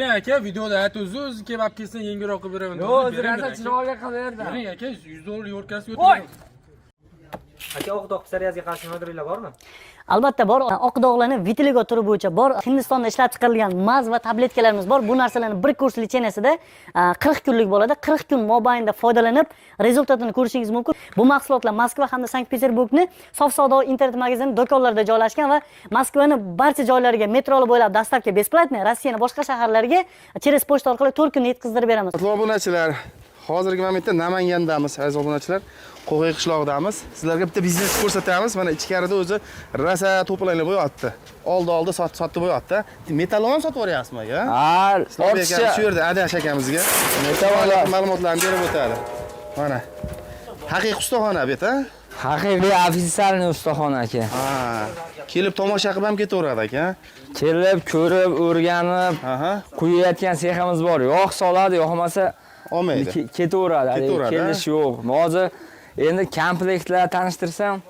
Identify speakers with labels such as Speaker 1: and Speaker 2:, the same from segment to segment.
Speaker 1: Aka videoda aytasiz, kelib olib kelsa yengilroq qilib beraman.
Speaker 2: Yo'q, o'zingizga chiroyli qilaverdi.
Speaker 1: Bering aka, $100 yo'rkasiga o'tiraman.
Speaker 3: Aka, oq dog' psoriazga qarshi nodirilar bormi?
Speaker 4: Albatta bor. Oq dog'larni vitiligo turi bo'yicha bor. Hindistonda ishlab chiqarilgan maz va tabletkalarimiz bor. Bu narsalarni bir kurs litseniyasida 40 kunlik bo'ladi. 40 kun mobaynida foydalanib, rezultatini ko'rishingiz mumkin. Bu mahsulotlar Moskva hamda Sankt-Peterburgni Sof savdo internet magazin do'konlarida joylashgan va Moskvani barcha joylariga metroli bo'ylab dastavka besplatni, Rossiyaning boshqa shaharlariga через pochta orqali 4 kunda yetkazdirib beramiz.
Speaker 5: Obunachilar, hozirgi momentda Namangandamiz, aziz obunachilar. Qo'g'ay qishlog'idamiz. Sizlarga bitta biznes ko'rsatamiz. Mana ichkarida o'zi rosa to'planib bo'yapti. Oldi sotib bo'yapti. Metall ham sotib yuryapsizmi aka?
Speaker 2: Ha,
Speaker 5: ortiqcha shu yerda Adash akamizga metall ma'lumotlarni berib o'tadi. Mana. Haqiqiy ustaxona bu yerda.
Speaker 2: haqiqiy ofitsialniy ustaxona aka.
Speaker 5: Ha, kelib tomosha qilib ham ketaveradi aka.
Speaker 2: Kelib, ko'rib, o'rganib, quyayotgan seximiz bor. Yo'q soladi, yo'qmasa
Speaker 5: olmaydi.
Speaker 2: Ketaveradi. Kelish yo'q. Hozir endi komplektlar tanishtirsam,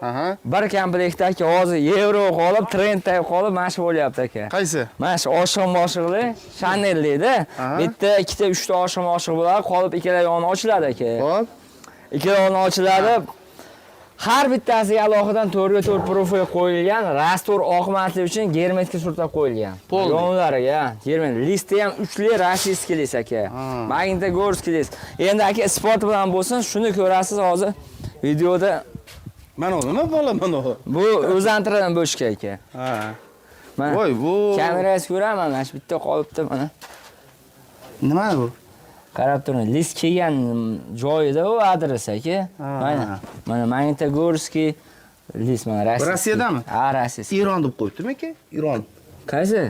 Speaker 2: bir komplektdagi hozir yevro qolib, trendda qolib mashq bo'lyapti aka.
Speaker 5: Qaysi?
Speaker 2: Mana shu oshiq-moshiqli Chanel'da. Bitta, ikkita, uchta oshiq-moshiq bo'ladi, qolib ikkala yoni ochiladi aka.
Speaker 5: Xo'p.
Speaker 2: Ikkala yoni ochiladi. Har bittasiga alohidan 4x4 profil qo'yilgan, rastor oqimatli uchun germetika surtab qo'yilgan. Yonlariga germet. Listi ham uchli rossiyskiy list aka. Magnitogorskiy list. Endi aka sport bilan bo'lsin, shuni ko'rasiz hozir videoda.
Speaker 5: Mana nima bola mana bu?
Speaker 2: Bu o'zantirdan bo'shka aka.
Speaker 5: Ha.
Speaker 2: Mana.
Speaker 5: Voy, bu
Speaker 2: kamerasiz ko'raman, mana shu bitta qolibdi mana.
Speaker 5: Nima bu?
Speaker 2: Qarab turing, list kelgan joyida u adres aka. Mana Magnitogorskiy list mana Rossiya.
Speaker 5: Rossiyadami?
Speaker 2: Ha, Rossiya.
Speaker 5: Iron deb qo'yibdimi aka? Iron.
Speaker 2: Qaysi?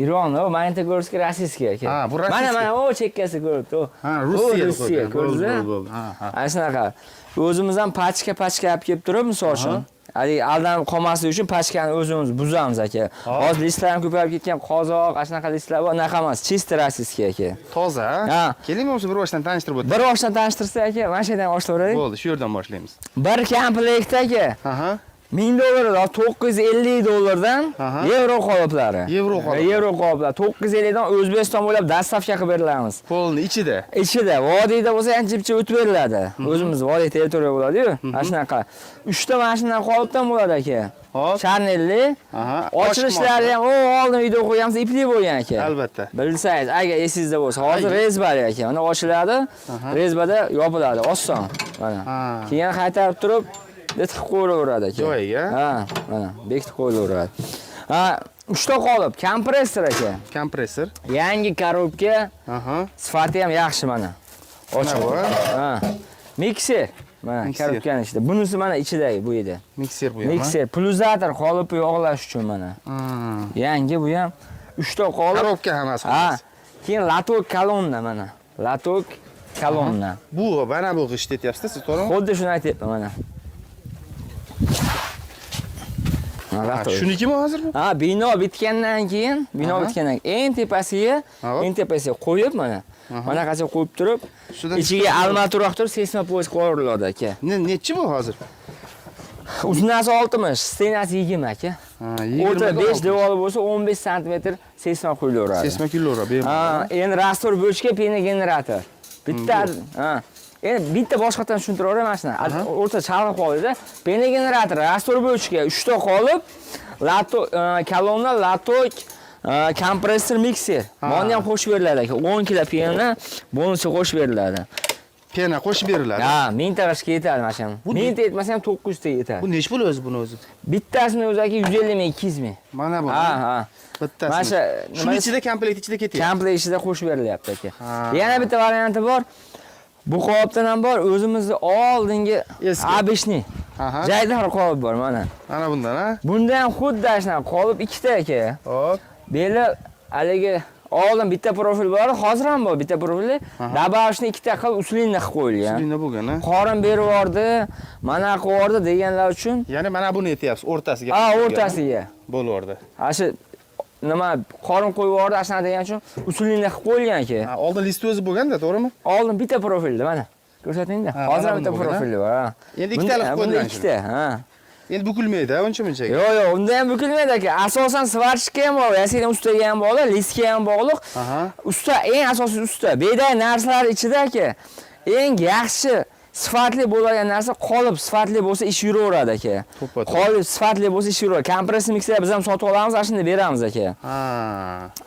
Speaker 2: Iron, o Magnitogorskiy rossiyskiy aka.
Speaker 5: Ha, bu rossiyskiy.
Speaker 2: Mana o chekkasi ko'ribdi.
Speaker 5: Ha, Rossiya
Speaker 2: ko'rdingizmi? Ana shunaqa. O'zimiz ham pachka olib kelib turib, misol uchun. Aldanib qolmaslik uchun pachkani o'zimiz buzamiz aka. Hozir listlar ham ko'payib ketgan, qozoq, shunaqa listlar bor, unaqa emas, chista rossiyskiy aka.
Speaker 5: Toza, ha? Keling, o'sha bir boshdan tanishtirib o'tamiz.
Speaker 2: Bir boshdan tanishtirsa aka, mana shu yerdan boshlayveraylik.
Speaker 5: Bo'ldi, shu yerdan boshlaymiz.
Speaker 2: Bir komplekt aka. $1000, $950dan yevro qoliplari.
Speaker 5: Yevro
Speaker 2: qoliplar. 950 dan O'zbekiston bo'ylab dastavka qilib berilamiz.
Speaker 5: Polni ichida.
Speaker 2: Ichida, vodiyda bo'lsa ancha-muncha o'tib beriladi. O'zimiz vodiy territoriya bo'ladi-yu. Mana shunaqa. 3 ta mashina qolipdan bo'ladi aka. Chanelli. Ochilishlari ham oldin video qo'yamiz, ipli bo'lgan aka.
Speaker 5: Albatta.
Speaker 2: Bilsangiz, agar esingizda bo'lsa, hozir rezbali aka. Mana ochiladi, rezbada yopiladi, oson. Mana. Keyin qaytarib turib bekitib qo'yaveradi aka.
Speaker 5: Joyiga?
Speaker 2: Ha, mana bekitib qo'yaveradi. Ha, 3 ta qolib, kompressor aka.
Speaker 5: Kompressor.
Speaker 2: Yangi korobka. Sifati ham yaxshi mana.
Speaker 5: Ochiq.
Speaker 2: Ha. Mikser. Mana korobkaning ichida. Bunisi mana ichidagi bu edi.
Speaker 5: Mikser bu ham.
Speaker 2: Mikser, pulsator qolipni yog'lash uchun mana. Yangi bu ham 3 ta qolib.
Speaker 5: Korobka hammasi.
Speaker 2: Ha. Keyin latok kolonna mana. Latok kolonna.
Speaker 5: Bu mana bu g'isht aytyapsiz, siz to'g'rimi?
Speaker 2: Xuddi shuni aytyapman mana.
Speaker 5: Shunikimi hozir bu?
Speaker 2: Ha, bino bitgandan keyin, eng tepasiga qo'yib mana. Manaqacha qo'yib turib, ichiga armatura turib, seysmopost qo'yiladi aka.
Speaker 5: Nechi bu hozir?
Speaker 2: Uznasi 60, stenasi 20 aka. O'rta 5 devori bo'lsa 15 sm seysma qo'yilaveradi.
Speaker 5: Seysma qo'yilaveradi.
Speaker 2: Ha, endi rastor bo'chka pena generator. Bitta, ha. Endi bitta boshqatdan tushuntiraman shuni. O'rta chalg'i qoldi-da. Pena generator, rastor bo'chka 3 ta qolib, kolonna, latok, kompressor, mikser. Buni ham qo'shib beriladi aka. 10 kilo pena bonusi qo'shib beriladi.
Speaker 5: Pena qo'shib beriladi.
Speaker 2: Ha, 1000 ta qishga yetadi mana shu. 1000 ta yetmasa ham 900 ta yetadi.
Speaker 5: Bu nech pul o'zi buni o'zi?
Speaker 2: Bittasini o'zi aka 150 ming, 200 ming.
Speaker 5: Mana bu.
Speaker 2: Ha.
Speaker 5: Bittasi.
Speaker 2: Mana
Speaker 5: shu ichida komplekt ichida ketyapti.
Speaker 2: Komplekt ichida qo'shib berilyapti aka. Yana bitta varianti bor. Bu qolipdan ham bor, o'zimizni oldingi A5 jaydar qolib bor mana.
Speaker 5: Mana bundan, ha?
Speaker 2: Bunda ham xuddi shunaqa qolib ikkita aka.
Speaker 5: Hop.
Speaker 2: Beli haligi oldin bitta profil bor, hozir ham bor bitta profili. Dabashni ikkita qilib usulinda qilib qo'yilgan.
Speaker 5: Usulinda bo'lgan, ha?
Speaker 2: Qorin berib yubordi, mana qo'yordi deganlar uchun.
Speaker 5: Ya'ni mana buni aytyapsiz, o'rtasiga.
Speaker 2: Ha, o'rtasiga.
Speaker 5: Bo'lib
Speaker 2: Shu nima qorin qo'yib yubordi, ashuna degan uchun usulinda qilib qo'yilgan aka.
Speaker 5: Ha, oldin listi o'zi bo'lganda, to'g'rimi?
Speaker 2: Oldin bitta profilda mana. Ko'rsating-da. Hozir bitta profili bor, ha.
Speaker 5: Endi ikkitalik qo'yilgan.
Speaker 2: Ikkita, ha.
Speaker 5: Endi bukilmaydi, uncha-munchaga.
Speaker 2: Yo'q, unda ham bukilmaydi aka. Asosan svarchka ham bor, yasening ustiga ham bog'liq, liskga ham bog'liq.
Speaker 5: Aha.
Speaker 2: Usta, eng asosiy usta. Bedagi narsalar ichida aka, eng yaxshi sifatli bo'lgan narsa qolip sifatli bo'lsa ish yuraveradi aka.
Speaker 5: To'ppa-to'g'ri.
Speaker 2: Qolip sifatli bo'lsa ish yuraveradi. Kompressor mikser biz ham sotib olamiz, ana shunda beramiz aka.
Speaker 5: Ha.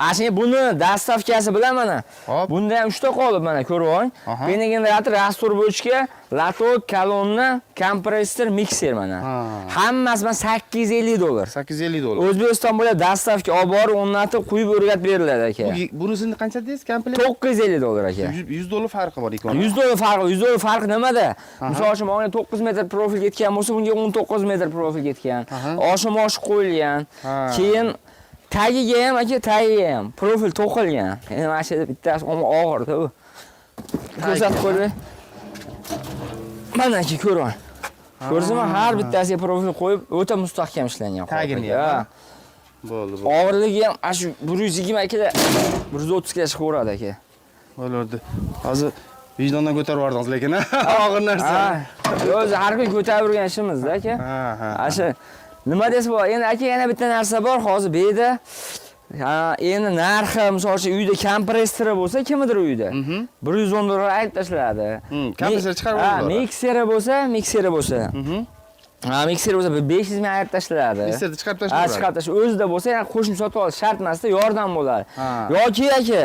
Speaker 2: Ashuni buni dastavkasi bilan mana.
Speaker 5: Hop.
Speaker 2: Bunda ham 3 ta qolib mana ko'rib oling.
Speaker 5: Aha.
Speaker 2: Penegenerator, rastor bo'chka, latok, kolonna, kompressor, mikser mana.
Speaker 5: Ha.
Speaker 2: Hammasi mana $850.
Speaker 5: $850.
Speaker 2: O'zbekiston bo'ylab dastavka olib borib, o'rnatib, quyib o'rgatib beriladi aka.
Speaker 5: Bunisini qancha deysiz komplekt?
Speaker 2: $950 aka.
Speaker 5: $100 farqi bor ekan.
Speaker 2: $100 farqi, $100 farqi nimada? Misol uchun mana 9 metr profil ketgan bo'lsa, bunga 19 metr profil ketgan. Oshimosh qo'yilgan.
Speaker 5: Ha.
Speaker 2: Keyin tagiga ham aka, tagiga ham profil to'qilgan. Endi mana shu bittasi og'irda u. Ko'rsatib qo'yay. Mana aka ko'ring. Ko'rdingizmi? Har bittasiga profil qo'yib, o'ta mustahkam ishlangan.
Speaker 5: Tagini ham. Bo'ldi.
Speaker 2: Og'irligi ham shu 120 kg, 130 kg chiqaveradi aka.
Speaker 5: Bo'ldi. Hozir vijdondan ko'tarib yubordingiz lekin og'ir narsa.
Speaker 2: O'zi har kun ko'tarib yurgan ishimizda aka.
Speaker 5: Ha.
Speaker 2: Asha nima desa bor? Endi aka yana bitta narsa bor hozir bu yerda. Endi narxi, misol uchun uyda kompressori bo'lsa, kimdir uyda $110 aytib tashladi.
Speaker 5: Kompressor chiqarib oladi.
Speaker 2: Mikseri bo'lsa, mikser bo'lsa 500 ming aytib tashladi.
Speaker 5: Mikserni chiqarib
Speaker 2: Ha,
Speaker 5: tashlaydi.
Speaker 2: chiqarib tashlash. O'zida bo'lsa, yana qo'shimcha sotib olish shart emasda, yordam bo'ladi. Yoki aka,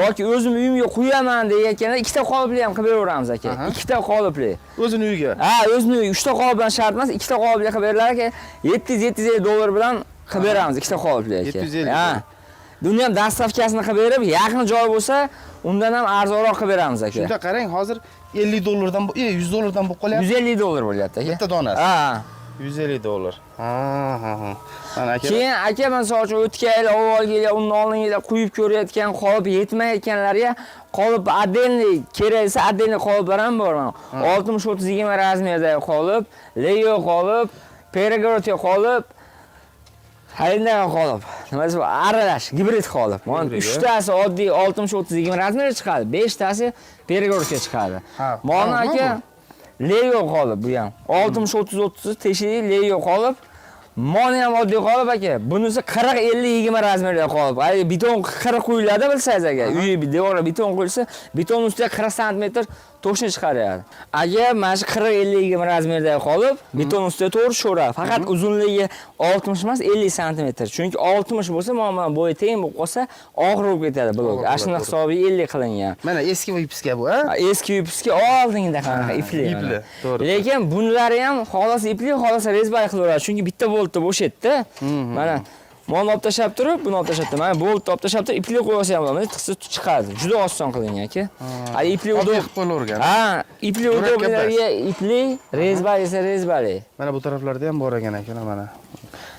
Speaker 2: yoki o'zim uyimga qo'yaman deyotganda ikkita qolipli ham qilib beraveramiz aka. Ikkita qolipli.
Speaker 5: O'zini uyiga.
Speaker 2: Ha, o'zini uyi 3 ta qolip bilan shart emas, ikkita qolipli qilib berilar aka. $750 bilan qilib beramiz ikkita qolipli aka.
Speaker 5: 750.
Speaker 2: Ha. Buni ham dastavkasini qilib berib, yaqin joy bo'lsa, undan ham arzonroq qilib beramiz aka.
Speaker 5: Shunda qarang, hozir $50 dan, $100 bo'lib qolyapti.
Speaker 2: $150 bo'lyapti aka.
Speaker 5: Bitta donasi.
Speaker 2: Ha.
Speaker 5: $150. Ha. Mana aka.
Speaker 2: Keyin aka misol uchun o'tgan yil, avvalgi yil, undan oldingi yil quyib ko'rayotgan qolip yetmayotganlarga qolip отдельный keraksa отдельный qoliplar ham bor mana. 60-30-20 razmerdagi qolip, Leo qolip, Perigorod qolip, Hayindan qolib, nima desa, aralash, gibrid qolib. Mana 3 tasi oddiy 60-30-20 razmerga chiqadi, 5 tasi Perigorodga chiqadi. Mana aka Leo qolib bu ham 60-30-30 teshikli Leo qolib, mana ham oddiy qolib aka. Bunisi 40-50-20 razmerda qolib. Ay beton 40 qo'yiladi bilsangiz aka. Uyi devorga beton qo'yilsa, beton ustiga 40 sm to'shni chiqaradi. Agar mana shu 40-50-20 razmerdagi qolib, beton ustida to'g'ri tushaveradi. Faqat uzunligi 60 emas, 50 sm. Chunki 60 bo'lsa, mana bo'yi teng bo'lib qolsa, og'ir bo'lib ketadi blok. Ashuna hisobiga 50 qilingan.
Speaker 5: Mana eski vipiska bu, ha?
Speaker 2: Eski vipiska oldingda qanaqa ipli.
Speaker 5: Ipli, to'g'ri.
Speaker 2: Lekin bunlari ham xolos ipli, xolos rezbay qilaveradi. Chunki bitta boltda bo'shatdi. Mana Mol olib tashab turib, buni olib tashab turib, mana bolt olib tashab turib, ipli qo'ysa ham bo'ladi, tiqsa chiqadi. Juda oson qilingan aka. Ay ipli
Speaker 5: qilib qo'yavergan.
Speaker 2: Ha, ipli udoblarga ipli, rezbay esa rezbali.
Speaker 5: Mana bu taraflarda ham bor ekan aka, mana.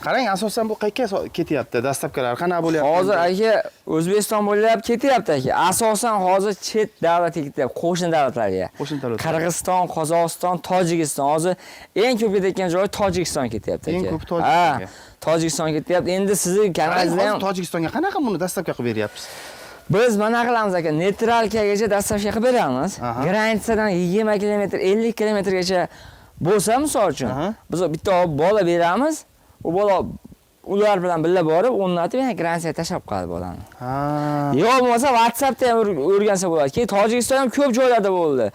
Speaker 5: Qarang, asosan bu qayerga ketyapti? Dastlabkilar qanaqa bo'lyapti?
Speaker 2: Hozir aka O'zbekiston bo'ylab ketyapti aka. Asosan hozir chet davlatga ketyapti, qo'shni davlatlarga.
Speaker 5: Qo'shni davlatlar.
Speaker 2: Qirg'iziston, Qozog'iston, Tojikiston. Hozir eng ko'p ketayotgan joy Tojikiston ketyapti aka.
Speaker 5: Eng ko'p Tojikistonga.
Speaker 2: Tojikiston ketyapti. Endi sizni kanalingizda ham
Speaker 5: Tojikistonga qanaqa buni dastlabki qilib beryapsiz?
Speaker 2: biz mana qilamiz aka, neytralkagacha dastavka qilib beramiz. Granitsadan 20 km, 50 kmgacha bo'lsa, misol uchun, biz bitta bola beramiz. U bola ular bilan birga borib, o'rnatib, yana granitsaga tashab qo'yadi bolani. Yo'q bo'lmasa WhatsAppda ham o'rgansa bo'ladi. Keyin Tojikiston ham ko'p joylarda bo'ldi.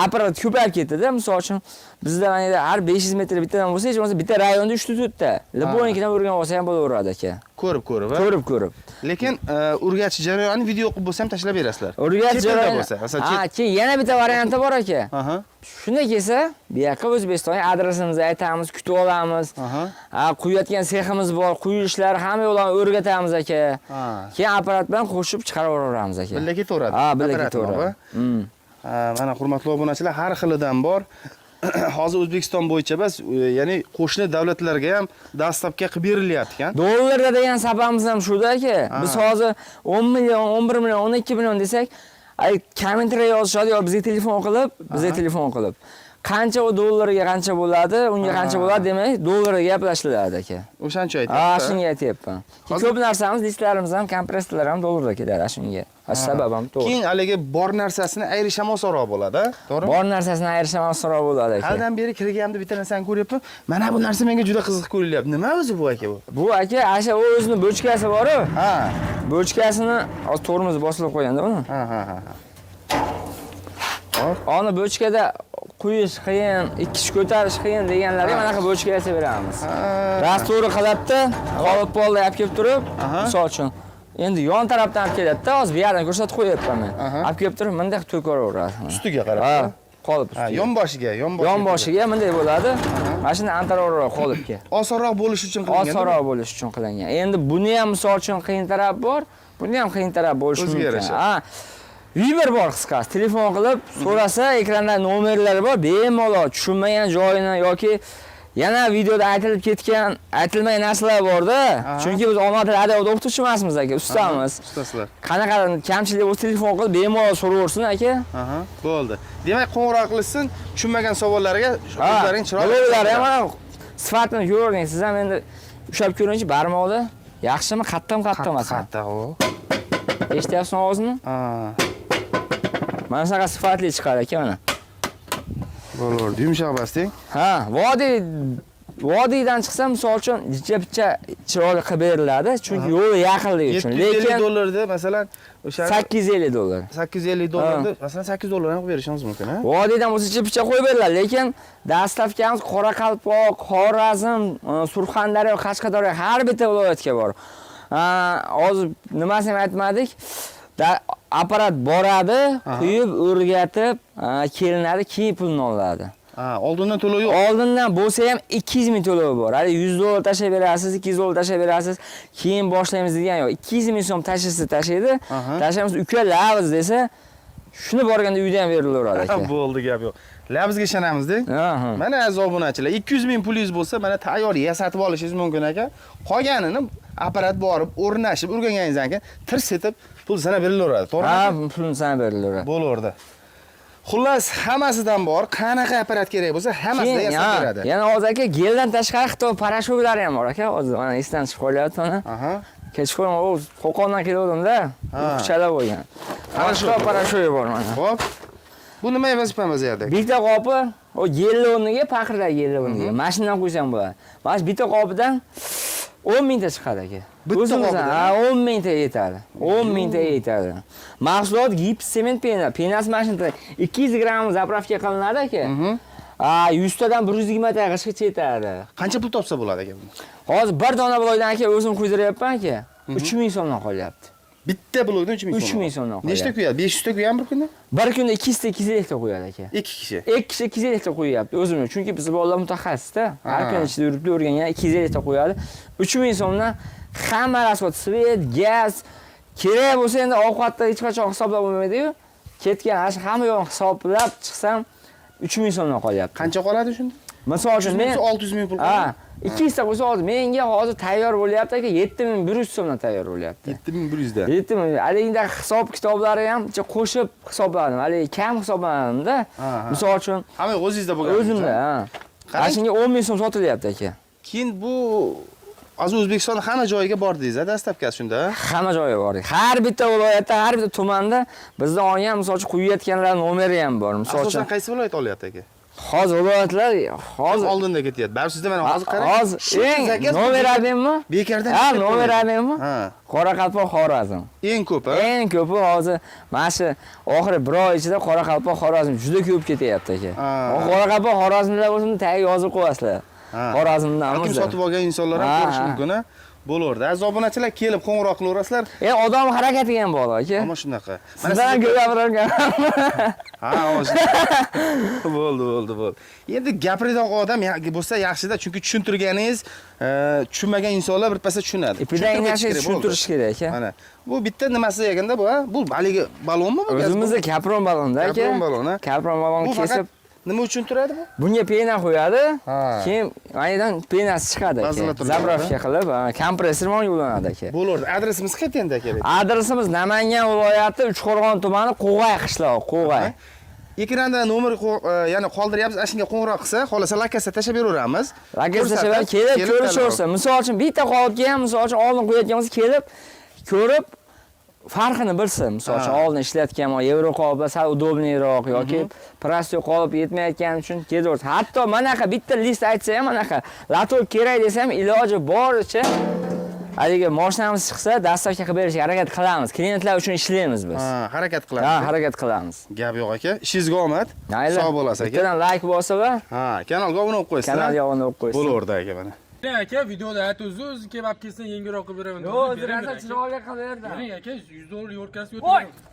Speaker 2: Apparat ko'payib ketdi-da, misol uchun bizda mana har 500 metr bittadan bo'lsa, hech bo'lmasa bitta rayonda 3 ta 4 ta. Labonikidan o'rganib olsa ham bo'laveradi aka. Ko'rib.
Speaker 5: Lekin o'rgatish jarayoni video qilib bo'lsa ham tashlab berasizlar.
Speaker 2: O'rgatish jarayoni
Speaker 5: bo'lsa, masalan,
Speaker 2: keyin yana bitta varianti bor aka. Shunday kelsa, bu yoqqa O'zbekistonga adresimizni aytamiz, kutib olamiz. Quyayotgan seximiz bor, quyilishlari hamma yo'llarni o'rgatamiz aka. Keyin apparat bilan qo'shib chiqarib yuboramiz aka.
Speaker 5: Birga ketaveradi.
Speaker 2: Birga ketaveradi.
Speaker 5: Mana hurmatli obunachilar, har xilidan bor. Hozir O'zbekiston bo'yicha emas, ya'ni qo'shni davlatlarga ham dastlabki qilib berilyapti ekan.
Speaker 2: Dollarda degan sababimiz ham shuda aka. Biz hozir 10 million, 11 million, 12 million desak, ay kommentariya yozishadi yo bizga telefon qilib, qancha u dollariga qancha bo'ladi, unga qancha bo'ladi demay, dollariga gaplashiladi aka.
Speaker 5: O'shancha
Speaker 2: Ha,
Speaker 5: aytyapti.
Speaker 2: shunga aytyapman. Ko'p narsamiz, listlarimiz ham, kompressorlar ham dollarda ketadi shunga. Sabab ham to'g'ri.
Speaker 5: Keyin haligi bor narsasini ayirish ham osonroq bo'ladi, to'g'rimi?
Speaker 2: Bor narsasini ayirishim osonroq bo'ladi aka.
Speaker 5: Haldan beri kirganimda bitta narsani ko'ryapman. Mana bu narsa menga juda qiziq ko'rilyapti. Nima o'zi bu aka bu?
Speaker 2: Bu aka, asha o'zini bochkasi bor-ku.
Speaker 5: Ha.
Speaker 2: Bochkasini tormozni bosilib qo'yganda buni.
Speaker 5: Ha.
Speaker 2: Oni bochkada quyish qiyin, ikkish ko'tarish qiyin deganlarga mana shu bochkasi beramiz. Rastorni qiladi, qolib polda olib kelib turib, misol uchun endi yon tarafdan olib keladi-da, hozir bu yerdan ko'rsatib qo'yapman men. Olib kelib turib, bunday to'karaveradi.
Speaker 5: Ustiga qarab.
Speaker 2: Ha, qolib
Speaker 5: Ha,
Speaker 2: ustiga.
Speaker 5: yonboshiga.
Speaker 2: Yonboshiga bunday bo'ladi. Mana shuni antaraveradi qolibga.
Speaker 5: Osonroq bo'lish uchun qilingan.
Speaker 2: Osonroq bo'lish uchun qilingan. Endi buni ham misol uchun qiyin taraf bor, buni ham qiyin taraf bo'lishi
Speaker 5: O'ziga
Speaker 2: mumkin.
Speaker 5: yarasha.
Speaker 2: Ha. Viber bor qisqasi. Telefon qilib so'rasa, ekranda nomerlari bor, bemalol tushunmagan joyini yoki yana videoda aytilib ketgan, aytilmagan narsalar bor-da. Chunki biz ona tili adabiyot o'qituvchi emasmiz aka, ustamiz.
Speaker 5: Ustasizlar.
Speaker 2: Qanaqa kamchilik bo'lsa telefon qilib bemalol so'raversin aka.
Speaker 5: Aha, bo'ldi. Demak, qo'ng'iroq qilsin, tushunmagan savollariga o'zlaring chiroyli.
Speaker 2: Bo'ladi ham mana sifatini ko'ring. Siz ham endi ushlab ko'ringchi, barmoqda yaxshimi, qattiqmi, qattiqmas.
Speaker 5: Qattiq u.
Speaker 2: Eshityapsizmi ovozini?
Speaker 5: Ha.
Speaker 2: Mana shunaqa sifatli chiqadi aka mana.
Speaker 5: Bo'ldi, yumshoq basting.
Speaker 2: Ha, vodiydan chiqsa, misol uchun jicha-picha chiroyli qilib beriladi, chunki yo'li yaqinligi uchun. Lekin
Speaker 5: $750 masalan, o'sha
Speaker 2: $850.
Speaker 5: $850 masalan $8 ham qilib berishingiz mumkin, ha?
Speaker 2: Vodiydan bo'lsa jicha-picha qo'yib beriladi, lekin dastavkamiz Qoraqalpoq, Xorazm, Surxondaryo, Qashqadaryo har bitta viloyatga bor. Hozir nimasini ham aytmadik. Apparat boradi, quyib, o'rgatib, kelinadi, keyin pulni oladi.
Speaker 5: Ha, oldindan to'lov yo'q.
Speaker 2: Oldindan bo'lsa ham 200 ming to'lov bor. Hali $100 tashab berasiz, $200 tashab berasiz, keyin boshlaymiz degan yo'q. 200 ming so'm tashisi tashaydi. Tashamiz ukalaymiz desa, shuni borganda uyda ham berilaveradi aka.
Speaker 5: Bo'ldi, gap yo'q. Labizga ishonamiz-da. Mana aziz obunachilar, 200 ming pulingiz bo'lsa, mana tayyor yasatib olishingiz mumkin aka. Qolganini apparat borib, o'rnashib, o'rganganingizdan keyin tirs etib pul sanab berilaveradi, to'g'rimi?
Speaker 2: Ha, pulni sanab berilaveradi.
Speaker 5: Bo'laverdi. Xullas, hammasidan bor, qanaqa apparat kerak bo'lsa, hammasidan yasab beradi.
Speaker 2: Yana hozir aka geldan tashqari Xitoy parashutlari ham bor aka. Hozir mana esdan chiqib qolyapti mana.
Speaker 5: Aha.
Speaker 2: Kechqurun Qo'qondan kelgandim-da. Kuchala bo'lgan. Xitoy parashuti bor mana.
Speaker 5: Xo'p. Bu nima vazifamiz yerda?
Speaker 2: Bitta qopi o yelli o'rniga, paqirdagi yelli o'rniga mashinadan qo'ysam bo'ladi. Mana bitta qopidan 10 mingta chiqadi aka.
Speaker 5: Bitta qopidan?
Speaker 2: Ha, 10 mingta yetadi. 10 mingta yetadi. Mahsulot gips sement pena. Penasi mashinada 200 gramm zapravka qilinadi aka. 100 tadan 120 ta g'ishgacha yetadi.
Speaker 5: Qancha pul topsa bo'ladi aka buni?
Speaker 2: Hozir bir dona bloydan aka o'zim quydiryapman aka. 3000 so'mdan qolyapti.
Speaker 5: Bitta blokdan 3000 so'm.
Speaker 2: 3000 so'mdan qolyapti.
Speaker 5: Nechta quyadi? 500 ta quygan bir kunda?
Speaker 2: Bir kunda 200 ta qo'yadi aka.
Speaker 5: 2 kishi.
Speaker 2: 2 kishi 250 ta qo'yyapti o'zimni. Chunki biz bolalar mutaxassisda. Har kun ichida yurib o'rgangan 250 ta qo'yadi. 3000 so'mdan hamma rasxod, svet, gaz kerak bo'lsa endi ovqatda hech qachon hisoblab bo'lmaydi-yu. Ketgan hamma yo'q hisoblab chiqsam 3000 so'mdan qolyapti.
Speaker 5: Qancha qoladi shunda?
Speaker 2: Misol uchun men
Speaker 5: 600 ming pul qoladi.
Speaker 2: 200 ta qo'ysa hozir menga hozir tayyor bo'lyapti aka 7100 so'mdan tayyor bo'lyapti.
Speaker 5: 7100 dan.
Speaker 2: 7000. Haligida hisob kitoblari ham qo'shib hisobladim. Hali kam hisoblanadimda. Misol uchun
Speaker 5: hamma o'zingizda bo'lgan.
Speaker 2: O'zimda, ha. Qarashinga 10 ming so'm sotilyapti aka.
Speaker 5: Keyin bu hozir O'zbekistonning hamma joyiga bordiz-a, dastavkasi shunda?
Speaker 2: Hamma joyiga bordik. Har bitta viloyatda, har bitta tumanda bizda olgan misol uchun quyayotganlar nomeri ham bor. Misol uchun
Speaker 5: asosan qaysi viloyat olyapti aka?
Speaker 2: hozir viloyatlar hozir
Speaker 5: oldinda ketyapti. Baribir sizda mana hozir qarang.
Speaker 2: Hozir eng nomer ademmi?
Speaker 5: Bekardan.
Speaker 2: Ha, nomer ademmi?
Speaker 5: Ha.
Speaker 2: Qoraqalpoq, Xorazm.
Speaker 5: Eng ko'p, ha?
Speaker 2: Eng ko'pi hozir mana shu oxiri bir oy ichida Qoraqalpoq, Xorazm juda ko'p ketyapti aka. Qoraqalpoq, Xorazmlar bo'lsin, tagiga yozib qo'yasizlar. Xorazmdan
Speaker 5: kim sotib olgan insonlar ham ko'rish mumkin, ha? Bo'laverdi. Aziz obunachilar kelib qo'ng'iroq qilaverasizlar.
Speaker 2: Odam harakatiga ham bog'liq aka.
Speaker 5: Mana shunaqa.
Speaker 2: Sizdan gapirarkan.
Speaker 5: Ha, hozir. Bo'ldi. Endi gapiradigan odam bo'lsa yaxshida, chunki tushuntirganingiz tushunmagan insonlar birpasda tushunadi.
Speaker 2: Ipidan narsa tushuntirish kerak aka.
Speaker 5: Mana bu bitta nimasi deganda bu, ha? Bu haligi balonmi bu?
Speaker 2: O'zimizda kapron balonda aka.
Speaker 5: Kapron balon, ha?
Speaker 2: Kapron balon kesib
Speaker 5: nima uchun turadi bu?
Speaker 2: Bunga pena qo'yadi. Keyin maydan penasi chiqadi aka. Zabrovka qilib, kompressorga yo'llanadi aka.
Speaker 5: Bo'lardi. Adresimiz qayerda aka?
Speaker 2: Adresimiz Namangan viloyati Uchqo'rg'on tumani Qo'g'ay qishlog'i, Qo'g'ay.
Speaker 5: ekranda nomer ya'ni qoldiryapmiz, ana shunga qo'ng'iroq qilsa, xohlasa lokatsiya tashlab beraveramiz.
Speaker 2: Lokatsiya kelib ko'rishaversa, misol uchun bitta qolibga ham misol uchun oldin qo'yayotgan bo'lsa, kelib ko'rib farqini bilsin. Misol uchun oldin ishlatgan o yevro qolib, sal udobniyroq yoki prostoy qolib yetmayotgani uchun kelaversa. Hatto manaqa bitta list aytsa ham, manaqa latok kerak desa ham iloji boricha haligi mashinamiz chiqsa, dastavka qilib berishga harakat qilamiz. Klientlar uchun ishlaymiz biz.
Speaker 5: Ha, harakat qilamiz.
Speaker 2: Ha, harakat qilamiz.
Speaker 5: Gap yo'q aka. Ishingizga omad. Sog' bo'lasiz aka.
Speaker 2: Bittadan like bosinglar.
Speaker 5: Ha, kanalga obuna bo'lib qo'yasizlar.
Speaker 2: Kanalga obuna bo'lib qo'yasiz.
Speaker 5: Bo'laverdi aka mana.
Speaker 1: Aka videoda ayt o'zi kelib olib kelsa yengilroq qilib beraman.
Speaker 2: Yo'q, o'zi rosa chiroyli qilib berdi.
Speaker 1: Bering aka, $100 yo'rkasiga
Speaker 2: Voy!
Speaker 1: o'tiraman.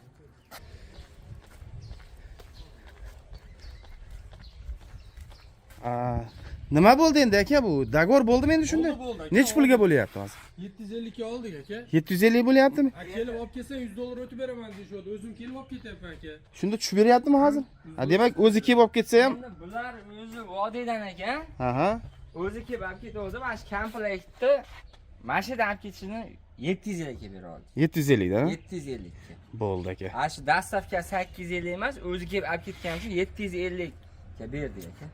Speaker 5: Nima bo'ldi endi aka bu? Dagor bo'ldimi endi shunda?
Speaker 1: Bo'ldi, aka.
Speaker 5: Necha pulga bo'lyapti hozir?
Speaker 1: 750 ga oldik aka.
Speaker 5: 750 bo'lyaptimi?
Speaker 1: Kelib olib kelsa $100 o'tib beraman deyishdi. O'zim kelib olib ketyapman aka.
Speaker 5: Shunda tushib beryaptimi hozir? Ha, demak o'zi kelib olib ketsa ham.
Speaker 2: Bular o'zi vodiydan ekan.
Speaker 5: Aha.
Speaker 2: O'zi kelib olib ketdi, o'zi mana shu komplektni mashinadan olib ketishini 750 ga bera oldi.
Speaker 5: 750 dan.
Speaker 2: 750 ga.
Speaker 5: Bo'ldi aka.
Speaker 2: Ana shu dastavka 850 emas, o'zi kelib olib ketgani uchun 750 ga berdi aka.